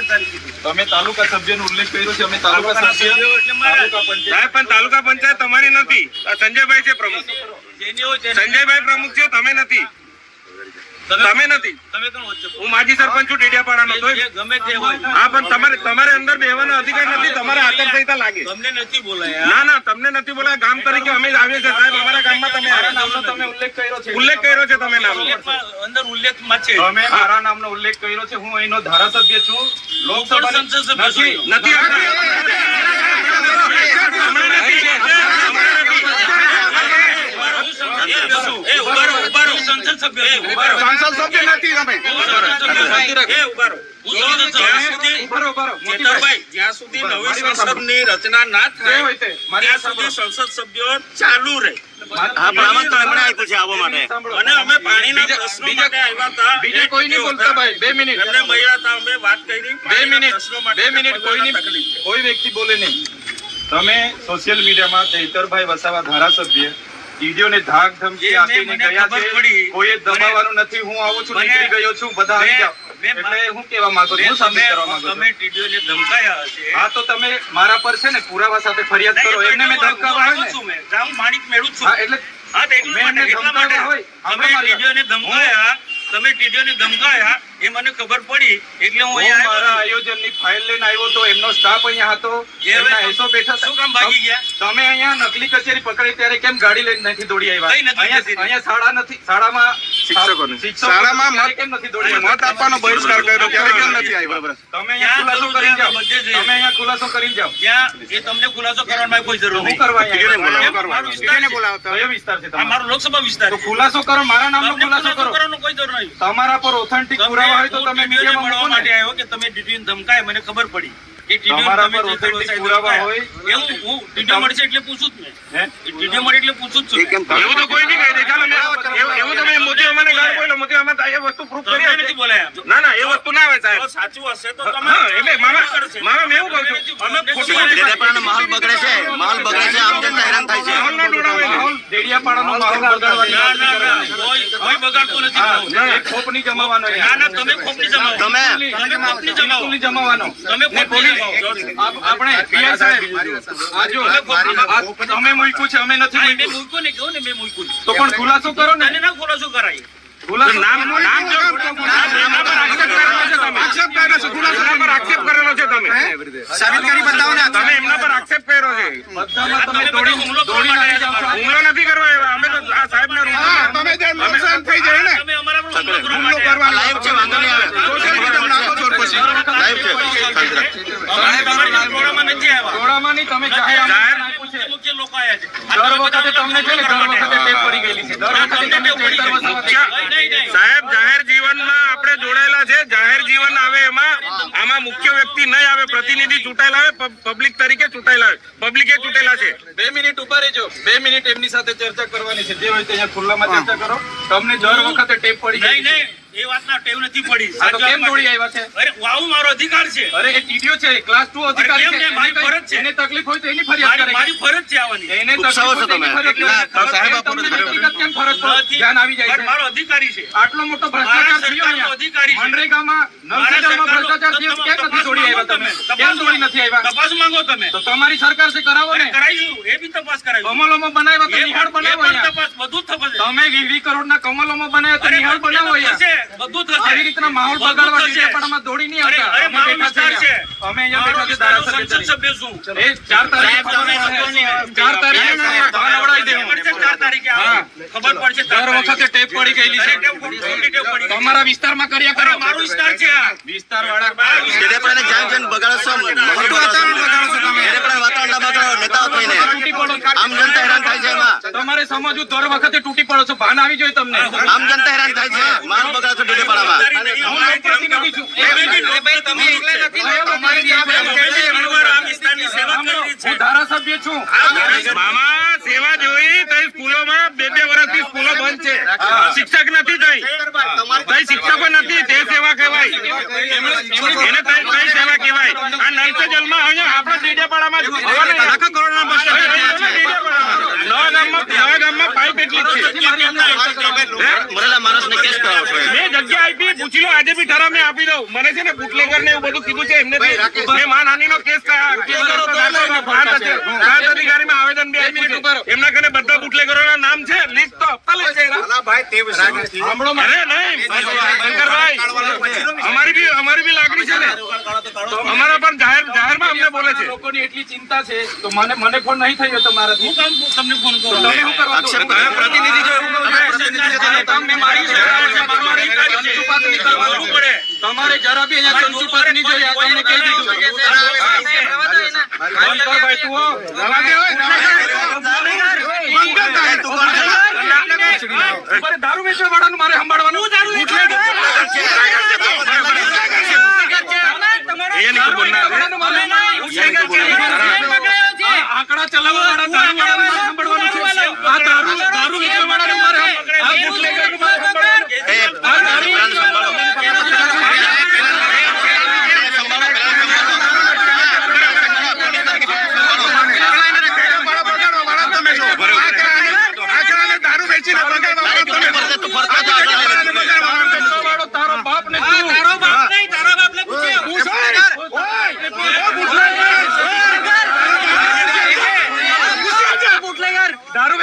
તમે તાલુકા સભ્યનો ઉલ્લેખ કર્યો છે. અમે તાલુકા સભ્ય સાહેબ પણ તાલુકા પંચાયત તમારી નથી. સંજયભાઈ છે પ્રમુખ. સંજયભાઈ પ્રમુખ છે, તમે નથી. તમે નથી. હું માજી સરપંચ છું ડેડિયાપાડાનો. હા પણ તમારે અંદર બેહવાનો અધિકાર નથી. તમારે આચારસંહિતા લાગે. ના તમને નથી બોલાયા. ગામ તરીકે અમે આવીએ છીએ સાહેબ. અમારા ગામમાં તમે ઉલ્લેખ કર્યો છે. તમે નામ અંદર ઉલ્લેખમાં છે. તમે મારા નામનો ઉલ્લેખ કર્યો છે. હું અહીંનો ધારાસભ્ય છું. લોકસભા નથી. સંસદ સભ્ય નથી તમે. જ્યાં સુધી નવી સંસદની રચના ના થાય ત્યાં સુધી સંસદ સભ્યો ચાલુ રહે. અને અમે પાણીના પ્રશ્નો માટે આવ્યા હતા. બીજે કોઈ નહીં બોલતા ભાઈ. 2 મિનિટ એમને મળ્યા હતા. અમે વાત કરી. 2 મિનિટ કોઈ વ્યક્તિ બોલે નહીં. તમે સોશિયલ મીડિયામાં ચૈતરભાઈ વસાવા ધારાસભ્ય વીડિયોને ધાક ધમકી આપીને ગયા છે. કોઈ દબાવવાનું નથી. હું આવું છું, નીકળી ગયો છું, બધા આવી જાવ. એટલે હું કહેવા માંગુ છું, સાબિત કરવા માંગુ છું. તમે ટીડીઓને ધમકાયા હશે. હા તો તમે મારા પર છે ને પુરાવા સાથે ફરિયાદ કરો. એમને મેં ધમકાવા હોય ને. હું માણિક મેળવું છું. હા એટલે મેં ધમકાવા હોય. તમે ટીડીઓને ધમકાયા. એ મને ખબર પડી એટલે હું મારા આયોજનની ફાઇલ લઈને આવ્યો તો એમનો સ્ટાફ અહીંયા હતો. એમના એસો બેઠા. શું કામ ભાગી ગયા? તમે અહીંયા નકલી કચેરી પકડી ત્યારે કેમ ગાડી લઈને નથી દોડી આવ્યા? અહીંયા શાળા નથી. શાળામાં શાળામાં કેમ નથી દોડી આવ્યા? મત આપવાનો બહિષ્કાર કર્યો ત્યારે કેમ નથી આવ્યા? તમે અહીંયા ખુલાસો કરી જાઓ. તમે અહીંયા ખુલાસો કરી જાઓ. ત્યાં એ તમને ખુલાસો કરવાની કોઈ જરૂર નહીં. કરવા કયો વિસ્તાર છે? મારો લોકસભા વિસ્તાર. તો ખુલાસો કરો. મારા નામનો ખુલાસો કરો. કોઈ જરૂર નહીં. તમારા પર ઓથેન્ટિક પુરાવા હોય તો તમે મીડિયામાં મૂકો ને. માટે આવ્યો કે તમે ડીડીઓને ધમકાય. મને ખબર પડી. તમારા પર ઓથેન્ટિક પુરાવા હોય એવું હું ડીડીઓ મળશે એટલે પૂછું જ મેં. ડીડીઓ મળે એટલે પૂછું જ છું. એવું તો કોઈ નહીં કહે. દેખાલો એવું તમે મોદી અમને ગાળ બોલો. મોદી અમે એ વસ્તુ પ્રૂફ કરી નથી બોલાયા. ના એ વસ્તુ ના આવે સાહેબ. સાચું હશે તો તમે એટલે મામા મેં એવું કહું છું. અમે ડેડિયાપાડાનો માહોલ બગડે છે. આમ જનતા હેરાન થાય છે. ડેડિયાપાડાનો માહોલ બગાડવાની કોઈ બગાડતો નથી. ખોપની જમાવાનો. ના તમે ખોપની જમાવો. તમે ખોપની જમાવો. જમાવાનો. તમે ખોપની આપણે પીઆઈ સાહેબ આજો તમે મૂક્યું છે. અમે નથી મેં મૂક્યું ને કહું ને મેં મૂક્યું. તો પણ ખુલાસો કરો ને. ના ખુલાસો કરાય. આક્ષેપ કરેલો છે તમે. સાબિત કરી બતાવો ને. તમે એમના પર આક્ષેપ કર્યો છે. બધામાં તમે હુમલો નથી કરવા આવ્યા. અમે તો આ સાહેબના રૂમમાં તમે જે નુકસાન થઈ જાય ને તમે અમારા પર હુમલો કરવા લાઈવ છે. વાંધો નહીં આવે. સોશિયલ મીડિયામાં નાખો છો પછી લાઈવ છે. ટોળામાં નહીં. તમે જાહેર મુખ્ય લોકો આયા છે. દર વખતે તમને છે ને દર વખતે ટેપ પડી ગયેલી છે. દર વખતે તમને સાહેબ જાહેર જીવનમાં આપણે જોડાયેલા છે. જાહેર જીવન આવે એમાં આમાં મુખ્ય વ્યક્તિ નહીં આવે. પ્રતિનિધિ ચૂંટાયેલા આવે. પબ્લિક તરીકે ચૂંટાયેલા આવે. પબ્લિકે ચૂંટેલા છે. 2 મિનિટ ઉભા રહેજો. 2 મિનિટ એમની સાથે ચર્ચા કરવાની છે. જે હોય તે અહીંયા ખુલ્લામાં ચર્ચા કરો. તમને દર વખતે ટેપ પડી ગઈ. નહીં એ વાતના ટેવ નથી પડી. આ તો કેમ દોડી આવ્યા છે? અરે વાવ મારો અધિકાર છે. અરે એ ટીડીઓ છે. ક્લાસ 2 અધિકારી છે. મારી ફરજ છે. એને તકલીફ હોય તો એની ફરિયાદ કરે. મારી ફરજ છે આવવાની. એને તકલીફ હોય તો એની ફરિયાદ કરે. સાહેબ તમને વ્યક્તિગત કેમ ફરજ પર ધ્યાન આવી જાય છે? મારો અધિકારી છે. આટલો મોટો ભ્રષ્ટાચાર થયો અહીંયા. અધિકારી છે. મનરેગામાં નલસેડામાં ભ્રષ્ટાચાર થયો. કેમ નથી દોડી આવ્યા તમે? કેમ દોડી નથી આવ્યા? તપાસ માંગો તમે. તો તમારી સરકાર છે, કરાવો ને. કરાઈશું. એ બી તપાસ કરાઈશું. કમલોમાં બનાવ્યા તો નિહાળ બનાવો અહીંયા. તપાસ બધું થશે. તમે 20 કરોડના કમલોમાં બનાવ્યા તો નિહાળ બનાવો અહીંયા. બધું થશે. આવી રીતના માહોલ બગાડવા ડેડિયાપાડામાં દોડી નહીં આવતા. અરે મારો વિસ્તાર છે. અમે અહીંયા બેઠા છે ધારાસભ્ય સંસદ સભ્ય છું. એ 4 તારીખે 4 તારીખે નવડાવી દેવું. 4 તારીખે ખબર પડશે. દર વખતે ટેપ પડી ગયેલી છે. તમારા વિસ્તારમાં કર્યા કરો. મારો વિસ્તાર છે આ. વિસ્તારવાળા ડેડિયાપાડાને જાણ બગાડો છો. મોટું વાતાવરણ બગાડો છો તમે. ડેડિયાપાડા વાતાવરણ ના બગાડો. નેતાઓ થઈને આમ જનતા હેરાન થાય છે. એમાં તમારે સમજવું દર વખતે તૂટી પડો છો. ભાન આવી જોઈએ તમને. આમ જનતા હેરાન થાય છે. માલ બગાડો છો ડેડિયાપાડામાં. હું લોકપ્રતિનિધિ છું. હું ધારાસભ્ય છું. મામા સેવા જોઈ તો સ્કૂલોમાં 2 વર્ષથી સ્કૂલો બંધ છે. શિક્ષક નથી થઈ. શિક્ષકો નથી. તે સેવા કહેવાય. એને કઈ સેવા કહેવાય? આ નલ સે જલમાં અહીંયા આપણા ડેડિયાપાડામાં લાખો કરોડના નવા ગામમાં પાઇપ એટલી મરેલા માણસને કેસ કરાવો છો મેં જગ્યા આપી, પૂછી લો, આજે બી ઠરાવ મેં આપી દઉં. મને છે ને બુટલેગર ને એવું બધું કીધું છે એમને. મેં માનહાનિનો કેસ પ્રાંત અધિકારીમાં આવેદન બી આપ્યું છે. એમના કને બધા બુટલેગરોના નામ છે, લિસ્ટ તો આપતા જ છે. અરે નહીં શંકરભાઈ, અમારી બી લાગણી છે ને. અમારા પણ જાહેરમાં અમને બોલે છે. લોકોની એટલી ચિંતા છે તો મને ફોન નહીં થયો તમારાથી. હું કામ તમને ફોન કરું? તમે શું કરવા આક્ષેપ કરો. પ્રતિનિધિ જો એવું કહો છો, પ્રતિનિધિ છે તેને તમે મારી ચંચુપાત નહીં કરવાનું પડે. તમારે જરા બી અહીંયા ચંચુપાત નહીં જોઈએ. આ તમને કહી દીધું. શંકરભાઈ, તું હો. દારૂ વેચવા વાળાનું મારે સંભાળવાનું. આંકડા ચલાવવા વાળા દારૂ વાળાનું મારે સંભાળવાનું છે. આ દારૂ વેચવા વાળાનું મારે આ બુટલેગરનું મારે સંભાળવાનું. આ દારૂ તારો બાપ ને દારૂ